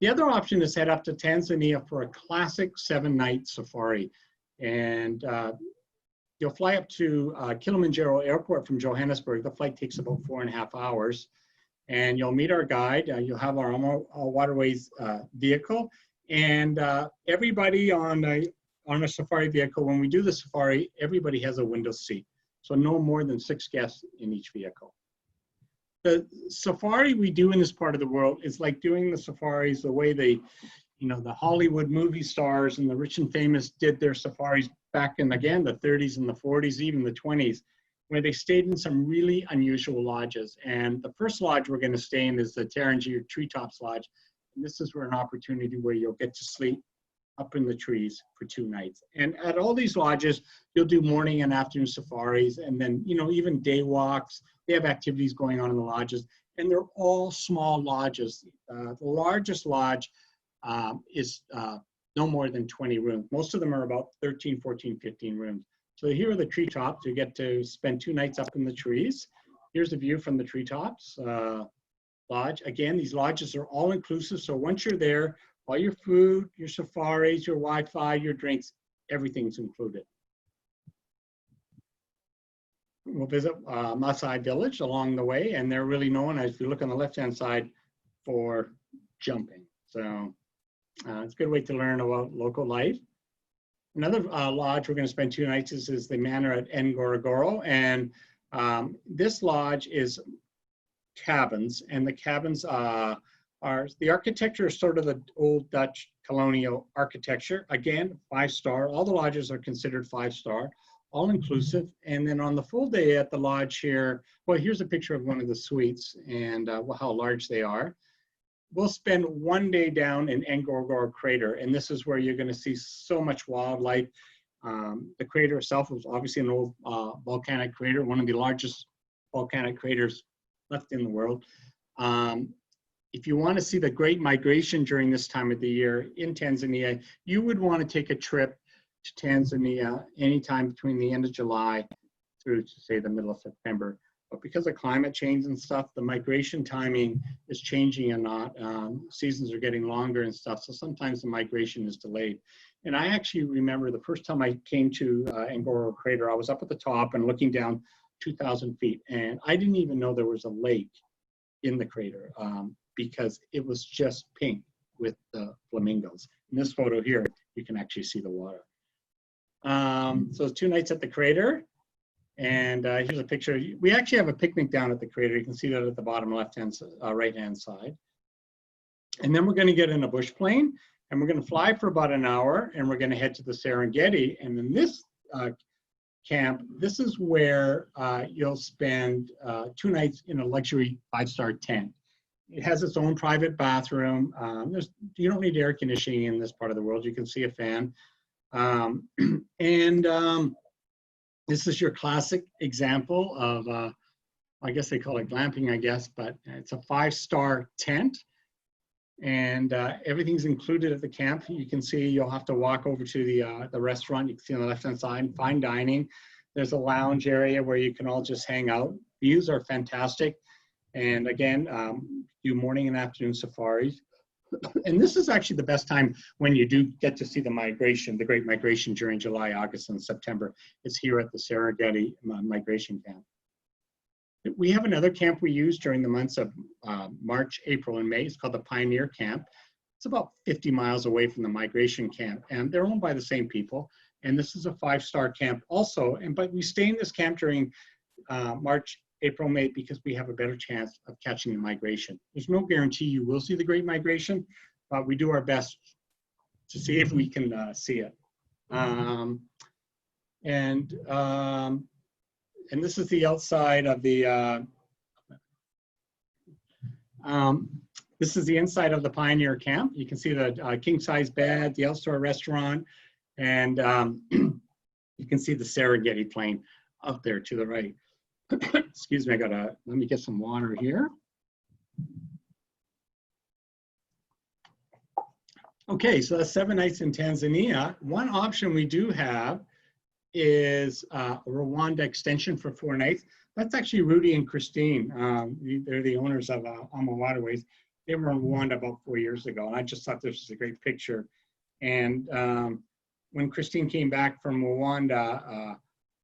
The other option is head up to Tanzania for a classic 7-night safari. And you'll fly up to Kilimanjaro Airport from Johannesburg. The flight takes about 4.5 hours. And you'll meet our guide. You'll have our AmaWaterways vehicle. And everybody on a safari vehicle, when we do the safari, everybody has a window seat. So no more than 6 guests in each vehicle. The safari we do in this part of the world is like doing the safaris the way the Hollywood movie stars and the rich and famous did their safaris back in, again, the 30s and the 40s, even the 20s, where they stayed in some really unusual lodges. And the first lodge we're going to stay in is the Tarangire Treetops Lodge. And this is where an opportunity where you'll get to sleep up in the trees for 2 nights. And at all these lodges, you'll do morning and afternoon safaris, and then, even day walks. They have activities going on in the lodges. and they're all small lodges. The largest lodge is no more than 20 rooms. Most of them are about 13, 14, 15 rooms. So here are the treetops. You get to spend 2 nights up in the trees. Here's a view from the treetops lodge. Again, these lodges are all inclusive. So once you're there, all your food, your safaris, your Wi-Fi, your drinks, everything's included. We'll visit Maasai village along the way, and they're really known, as if you look on the left-hand side, for jumping. So it's a good way to learn about local life. Another lodge we're going to spend 2 nights is the manor at Ngorongoro, and this lodge is cabins, and the cabins are, the architecture is sort of the old Dutch colonial architecture. Again, 5-star. All the lodges are considered 5-star, all inclusive. And then on the full day at the lodge here, well, here's a picture of one of the suites and how large they are. We'll spend 1 day down in Ngorongoro crater, and this is where you're going to see so much wildlife. The crater itself was obviously an old volcanic crater, one of the largest volcanic craters left in the world. If you want to see the Great Migration during this time of the year in Tanzania, you would want to take a trip to Tanzania anytime between the end of July through to, say, the middle of September. But because of climate change and stuff, the migration timing is changing a lot. Seasons are getting longer and stuff, so sometimes the migration is delayed. And I actually remember the first time I came to Ngorongoro crater, I was up at the top and looking down 2,000 feet, and I didn't even know there was a lake in the crater because it was just pink with the flamingos. In this photo here, you can actually see the water. So 2 nights at the crater. And here's a picture. We actually have a picnic down at the crater. You can see that at the bottom left-hand, right-hand side. And then we're going to get in a bush plane, and we're going to fly for about an hour, and we're going to head to the Serengeti. And in this camp, this is where you'll spend 2 nights in a luxury 5-star tent. It has its own private bathroom. You don't need air conditioning in this part of the world. You can see a fan. This is your classic example of, I guess they call it glamping, I guess, but it's a 5-star tent. And everything's included at the camp. You can see you'll have to walk over to the restaurant. You can see on the left-hand side, fine dining. There's a lounge area where you can all just hang out. Views are fantastic. And again, do morning and afternoon safaris. And this is actually the best time when you do get to see the migration, the Great Migration during July, August, and September. It's here at the Serengeti Migration Camp. We have another camp we use during the months of March, April, and May. It's called the Pioneer Camp. It's about 50 miles away from the migration camp, and they're owned by the same people. And this is a 5-star camp also. But we stay in this camp during March, April, May, because we have a better chance of catching the migration. There's no guarantee you will see the Great Migration, but we do our best to see if we can see it. And this is the outside of the, this is the inside of the Pioneer Camp. You can see the king-size bed, the outdoor restaurant, and you can see the Serengeti plain up there to the right. Excuse me, let me get some water here. Okay, so that's 7 nights in Tanzania. One option we do have is a Rwanda extension for 4 nights. That's actually Rudy and Christine. They're the owners of AmaWaterways. They were in Rwanda about 4 years ago, and I just thought this was a great picture. And when Christine came back from Rwanda,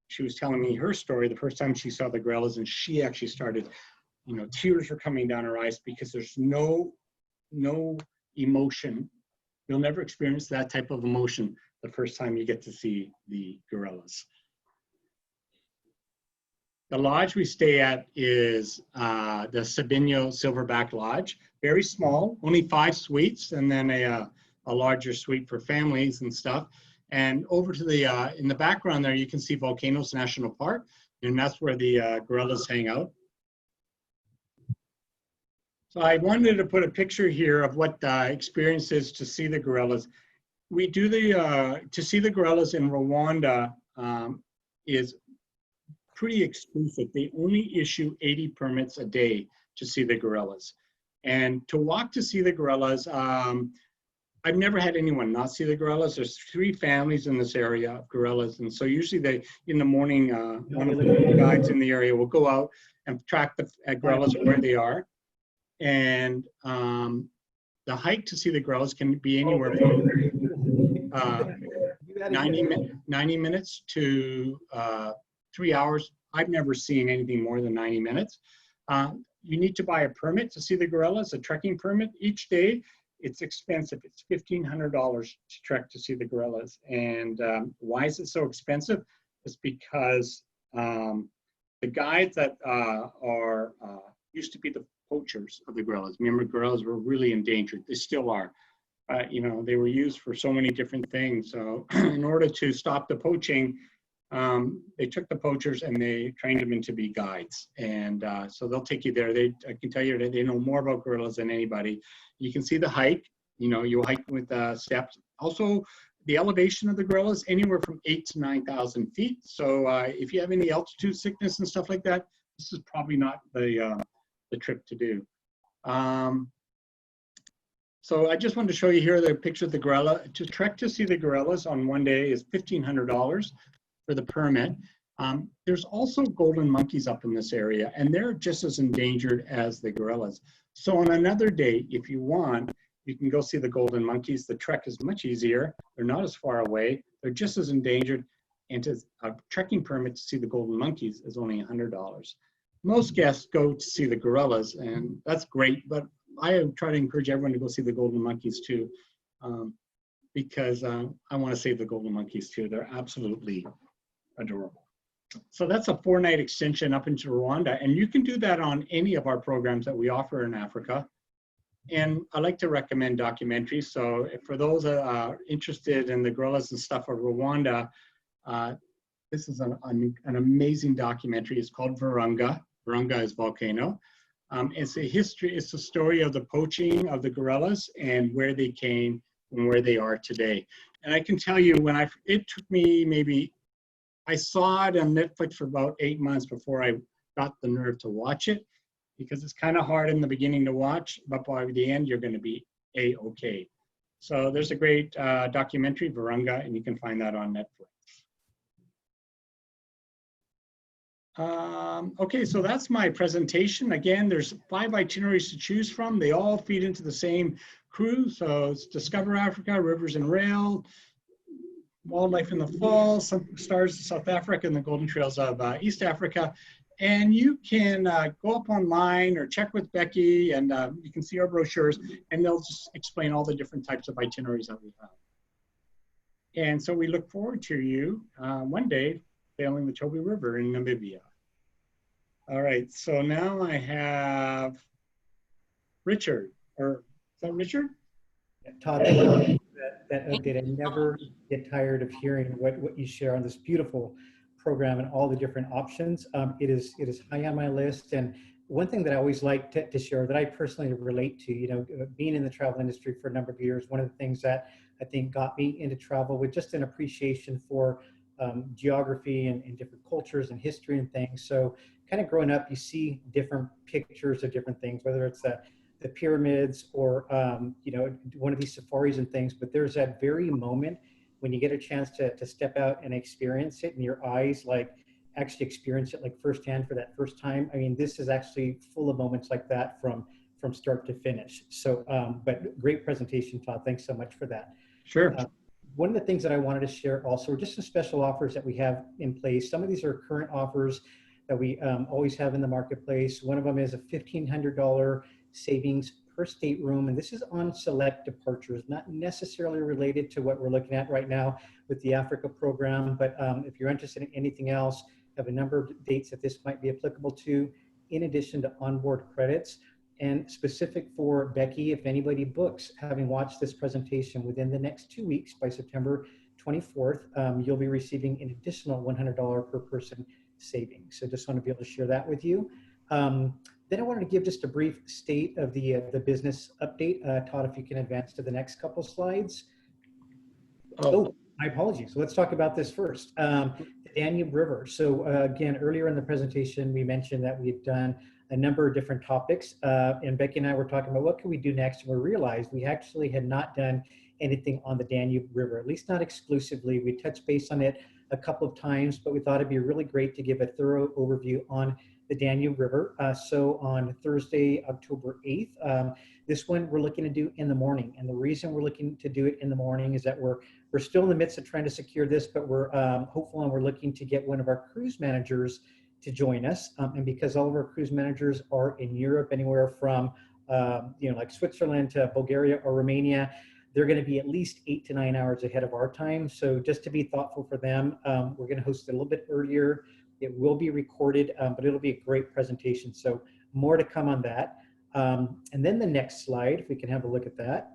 she was telling me her story the first time she saw the gorillas, and she actually started, tears were coming down her eyes because there's no emotion. You'll never experience that type of emotion the first time you get to see the gorillas. The lodge we stay at is the Sabinho Silverback Lodge. Very small, only 5 suites, and then a larger suite for families and stuff. And over to the, in the background there, you can see Volcanoes National Park, and that's where the gorillas hang out. So I wanted to put a picture here of what the experience is to see the gorillas. We do to see the gorillas in Rwanda is pretty exclusive. They only issue 80 permits a day to see the gorillas. And to walk to see the gorillas, I've never had anyone not see the gorillas. There's 3 families in this area of gorillas. And so usually in the morning, one of the guides in the area will go out and track the gorillas where they are. And the hike to see the gorillas can be anywhere from 90 minutes to 3 hours. I've never seen anything more than 90 minutes. You need to buy a permit to see the gorillas, a trekking permit each day. It's expensive. It's $1,500 to trek to see the gorillas. And why is it so expensive? It's because the guides that are used to be the poachers of the gorillas. Remember, gorillas were really endangered. They still are. You know, they were used for so many different things. So in order to stop the poaching, they took the poachers and they trained them into be guides. And so they'll take you there. I can tell you that they know more about gorillas than anybody. You can see the hike. You know, you'll hike with steps. Also, the elevation of the gorillas, anywhere from 8,000 to 9,000 feet. So if you have any altitude sickness and stuff like that, this is probably not the trip to do. So I just wanted to show you here the picture of the gorilla. To trek to see the gorillas on one day is $1,500 for the permit. There's also golden monkeys up in this area, and they're just as endangered as the gorillas. So on another day, if you want, you can go see the golden monkeys. The trek is much easier. They're not as far away. They're just as endangered. And a trekking permit to see the golden monkeys is only $100. Most guests go to see the gorillas, and that's great, but I try to encourage everyone to go see the golden monkeys too, because I want to save the golden monkeys too. They're absolutely adorable. So that's a 4-night extension up into Rwanda, and you can do that on any of our programs that we offer in Africa. And I like to recommend documentaries. So for those that are interested in the gorillas and stuff of Rwanda, this is an amazing documentary. It's called Virunga. Virunga is volcano. It's a history, it's a story of the poaching of the gorillas and where they came and where they are today. And I can tell you, it took me I saw it on Netflix for about 8 months before I got the nerve to watch it, because it's kind of hard in the beginning to watch, but by the end, you're going to be A-okay. So there's a great documentary, Virunga, and you can find that on Netflix. Okay, so that's my presentation. Again, there's 5 itineraries to choose from. They all feed into the same crew. So it's Discover Africa, Rivers and Rail, Wildlife in the Fall, some Stars of South Africa, and the Golden Trails of East Africa. And you can go up online or check with Becky, and you can see our brochures, and they'll just explain all the different types of itineraries that we have. And so we look forward to you one day sailing the Chobe River in Namibia. All right, so now I have Richard, or is that Richard? Todd, that update. I never get tired of hearing what you share on this beautiful program and all the different options. It is high on my list. And one thing that I always like to share that I personally relate to, you know, being in the travel industry for a number of years, one of the things that I think got me into travel with just an appreciation for geography and different cultures and history and things. So kind of growing up, you see different pictures of different things, whether it's the pyramids or, you know, one of these safaris and things, but there's that very moment when you get a chance to step out and experience it, and your eyes like actually experience it like firsthand for that first time. I mean, this is actually full of moments like that from start to finish. So, but great presentation, Todd. Thanks so much for that. Sure. One of the things that I wanted to share also are just some special offers that we have in place. Some of these are current offers that we always have in the marketplace. One of them is a $1,500 savings per stateroom, and this is on select departures, not necessarily related to what we're looking at right now with the Africa program, but if you're interested in anything else, have a number of dates that this might be applicable to, in addition to onboard credits. And specific for Becky, if anybody books, having watched this presentation within the next 2 weeks by September 24th, you'll be receiving an additional $100 per person savings. So just want to be able to share that with you. Then I wanted to give just a brief state of the business update. Todd, if you can advance to the next couple slides. Oh, my apologies. So let's talk about this first. The Danube River. So again, earlier in the presentation, we mentioned that we had done a number of different topics. And Becky and I were talking about what can we do next, and we realized we actually had not done anything on the Danube River, at least not exclusively. We touched base on it a couple of times, but we thought it'd be really great to give a thorough overview on the Danube River. So on Thursday, October 8th, this one we're looking to do in the morning. And the reason we're looking to do it in the morning is that we're still in the midst of trying to secure this, but we're hopeful, and we're looking to get one of our cruise managers to join us. And because all of our cruise managers are in Europe, anywhere from like Switzerland to Bulgaria or Romania, they're going to be at least 8 to 9 hours ahead of our time. So just to be thoughtful for them, we're going to host it a little bit earlier. It will be recorded, but it'll be a great presentation. So more to come on that. And then the next slide, if we can have a look at that.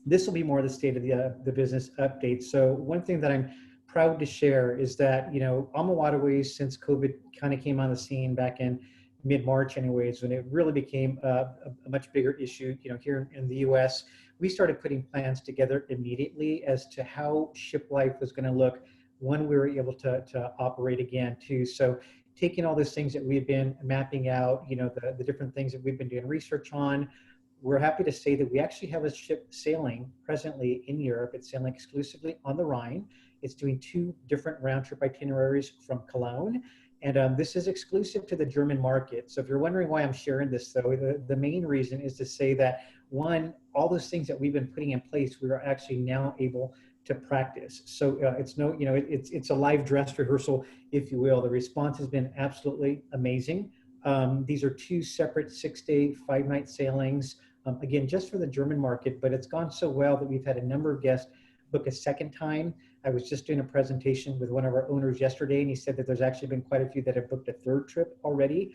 This will be more of the state of the business update. So one thing that I'm proud to share is that, AmaWaterways, since COVID kind of came on the scene back in mid-March anyways, when it really became a much bigger issue, here in the US, we started putting plans together immediately as to how ship life was going to look when we were able to operate again too. So taking all those things that we've been mapping out, the different things that we've been doing research on, we're happy to say that we actually have a ship sailing presently in Europe. It's sailing exclusively on the Rhine. It's doing 2 different round trip itineraries from Cologne. And this is exclusive to the German market. So if you're wondering why I'm sharing this, though, the main reason is to say that, one, all those things that we've been putting in place, we are actually now able to practice. So it's it's a live dress rehearsal, if you will. The response has been absolutely amazing. These are 2 separate 6-day, 5-night sailings, again, just for the German market, but it's gone so well that we've had a number of guests book a second time. I was just doing a presentation with one of our owners yesterday, and he said that there's actually been quite a few that have booked a 3rd trip already.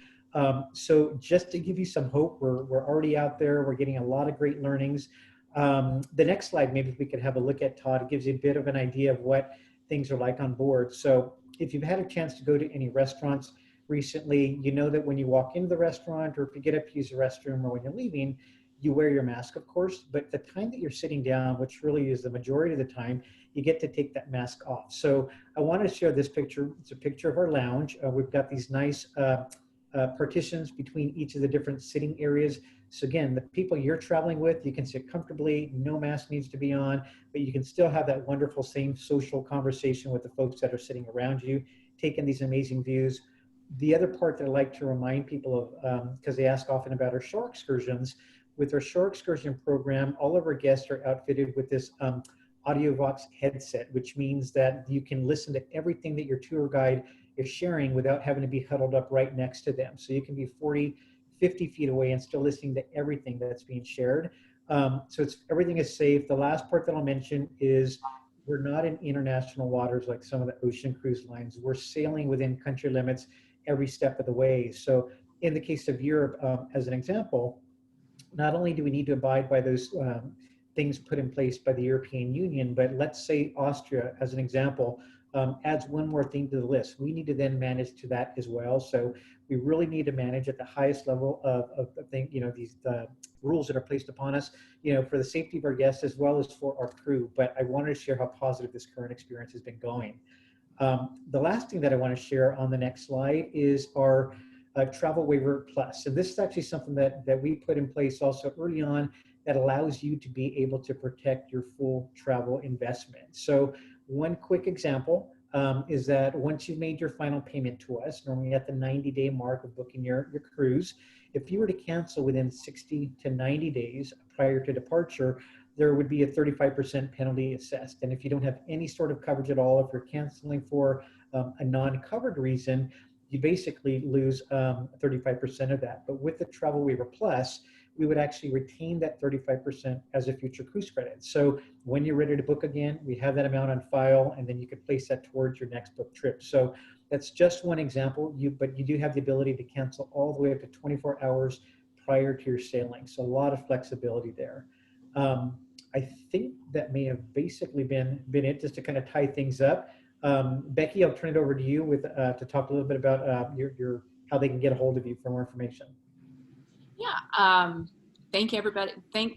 So just to give you some hope, we're already out there. We're getting a lot of great learnings. The next slide, maybe if we could have a look at, Todd, it gives you a bit of an idea of what things are like on board. So if you've had a chance to go to any restaurants recently, you know that when you walk into the restaurant, or if you get up to use the restroom, or when you're leaving, you wear your mask, of course, but the time that you're sitting down, which really is the majority of the time, you get to take that mask off. So I want to share this picture. It's a picture of our lounge. We've got these nice partitions between each of the different sitting areas. So again, the people you're traveling with, you can sit comfortably, no mask needs to be on, but you can still have that wonderful same social conversation with the folks that are sitting around you, taking these amazing views. The other part that I like to remind people of, because they ask often about our shore excursions, with our shore excursion program, all of our guests are outfitted with this AudioVox headset, which means that you can listen to everything that your tour guide is sharing without having to be huddled up right next to them. So you can be 40, 50 feet away and still listening to everything that's being shared. So everything is safe. The last part that I'll mention is we're not in international waters like some of the ocean cruise lines. We're sailing within country limits every step of the way. So in the case of Europe, as an example, not only do we need to abide by those things put in place by the European Union, but let's say Austria, as an example, adds one more thing to the list. We need to then manage to that as well. So we really need to manage at the highest level of these rules that are placed upon us, for the safety of our guests as well as for our crew. But I wanted to share how positive this current experience has been going. The last thing that I want to share on the next slide is our Travel Waiver Plus. And this is actually something that we put in place also early on that allows you to be able to protect your full travel investment. So one quick example is that once you've made your final payment to us, normally at the 90-day mark of booking your cruise, if you were to cancel within 60 to 90 days prior to departure, there would be a 35% penalty assessed. And if you don't have any sort of coverage at all, if you're canceling for a non-covered reason, you basically lose 35% of that. But with the Travel Waiver Plus, we would actually retain that 35% as a future cruise credit. So when you're ready to book again, we have that amount on file, and then you could place that towards your next book trip. So that's just one example, but you do have the ability to cancel all the way up to 24 hours prior to your sailing. So a lot of flexibility there. I think that may have basically been it, just to kind of tie things up. Becky, I'll turn it over to you to talk a little bit about your how they can get a hold of you for more information. Yeah, thank you, everybody. Thank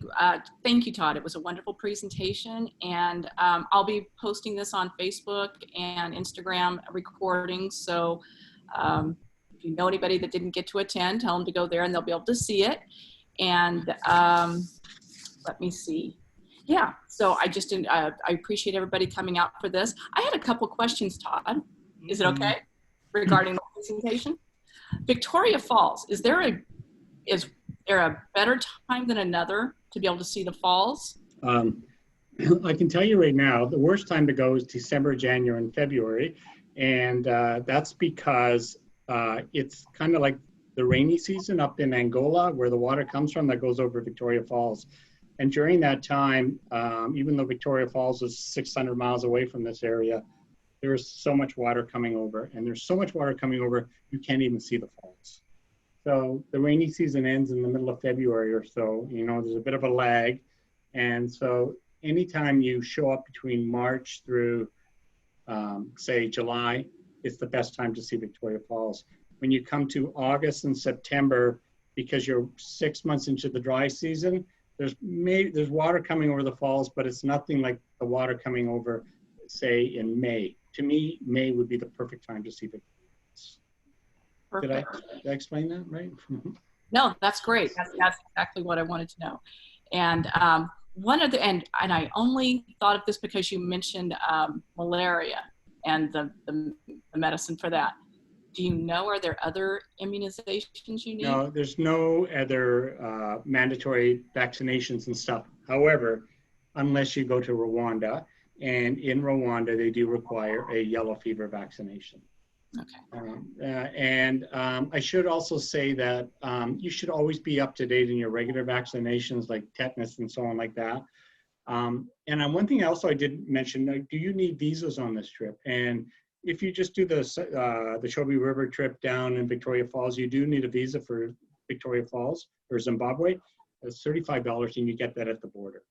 you, Todd. It was a wonderful presentation, and I'll be posting this on Facebook and Instagram recordings. So if you know anybody that didn't get to attend, tell them to go there and they'll be able to see it. And let me see. Yeah, so I appreciate everybody coming out for this. I had a couple questions, Todd. Is it okay? Regarding the presentation? Victoria Falls, is there a better time than another to be able to see the falls? I can tell you right now, the worst time to go is December, January, and February. And that's because it's kind of like the rainy season up in Angola, where the water comes from that goes over Victoria Falls. And during that time, even though Victoria Falls is 600 miles away from this area, there is so much water coming over. And there's so much water coming over, you can't even see the falls. So the rainy season ends in the middle of February or so. You know, there's a bit of a lag. And so anytime you show up between March through, say, July, it's the best time to see Victoria Falls. When you come to August and September, because you're 6 months into the dry season, there's water coming over the falls, but it's nothing like the water coming over, say, in May. To me, May would be the perfect time to see Victoria Falls. Did I explain that right? No, that's great. That's exactly what I wanted to know. And and I only thought of this because you mentioned malaria and the medicine for that. Do you know, are there other immunizations you need? No, there's no other mandatory vaccinations and stuff. However, unless you go to Rwanda, and in Rwanda, they do require a yellow fever vaccination. Okay. I should also say that you should always be up to date in your regular vaccinations, like tetanus and so on like that. One thing else I didn't mention, like, do you need visas on this trip? And if you just do the Chobe River trip down in Victoria Falls, you do need a visa for Victoria Falls or Zimbabwe. It's $35 and you get that at the border.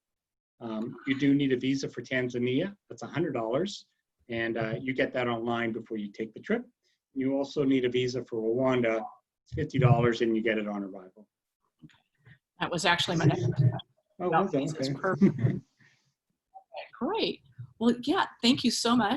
You do need a visa for Tanzania. That's $100. And you get that online before you take the trip. You also need a visa for Rwanda. It's $50 and you get it on arrival. That was actually my next question. Oh, was that? Okay. Perfect. Okay, great. Well, yeah, thank you so much.